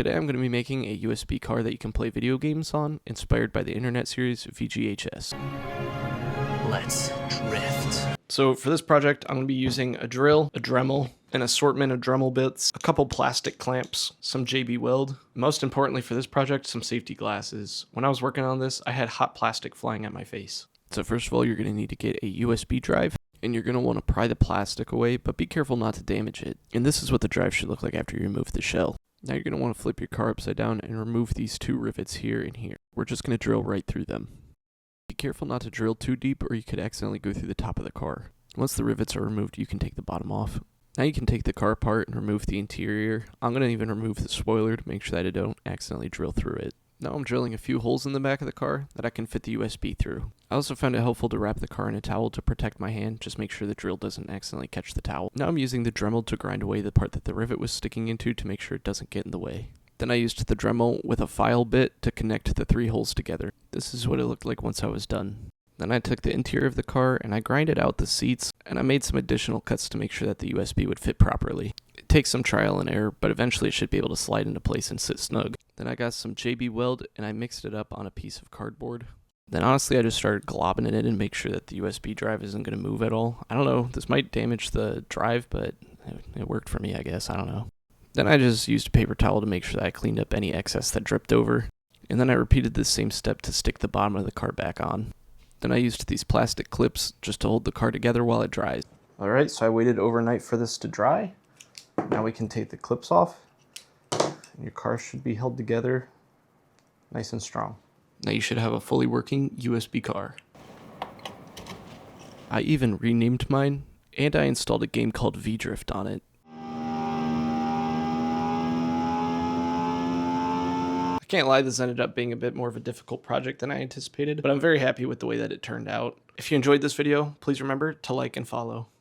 Today I'm going to be making a USB car that you can play video games on, inspired by the internet series VGHS. Let's drift. So for this project, I'm going to be using a drill, a Dremel, an assortment of Dremel bits, a couple plastic clamps, some JB Weld. Most importantly for this project, some safety glasses. When I was working on this, I had hot plastic flying at my face. So first of all, you're going to need to get a USB drive, and you're going to want to pry the plastic away, but be careful not to damage it. And this is what the drive should look like after you remove the shell. Now you're going to want to flip your car upside down and remove these two rivets here and here. We're just going to drill right through them. Be careful not to drill too deep or you could accidentally go through the top of the car. Once the rivets are removed, you can take the bottom off. Now you can take the car apart and remove the interior. I'm going to even remove the spoiler to make sure that I don't accidentally drill through it. Now I'm drilling a few holes in the back of the car that I can fit the USB through. I also found it helpful to wrap the car in a towel to protect my hand, just make sure the drill doesn't accidentally catch the towel. Now I'm using the Dremel to grind away the part that the rivet was sticking into to make sure it doesn't get in the way. Then I used the Dremel with a file bit to connect the three holes together. This is what it looked like once I was done. Then I took the interior of the car and I grinded out the seats, and I made some additional cuts to make sure that the USB would fit properly. It takes some trial and error, but eventually it should be able to slide into place and sit snug. Then I got some JB Weld and I mixed it up on a piece of cardboard. Then honestly I just started globbing it in and make sure that the USB drive isn't going to move at all. I don't know, this might damage the drive, but it worked for me, I guess. I don't know. Then I just used a paper towel to make sure that I cleaned up any excess that dripped over. And then I repeated the same step to stick the bottom of the car back on. Then I used these plastic clips just to hold the car together while it dries. Alright, so I waited overnight for this to dry. Now we can take the clips off. And your car should be held together nice and strong. Now you should have a fully working USB car. I even renamed mine, and I installed a game called V-Drift on it. I can't lie, this ended up being a bit more of a difficult project than I anticipated, but I'm very happy with the way that it turned out. If you enjoyed this video, please remember to like and follow.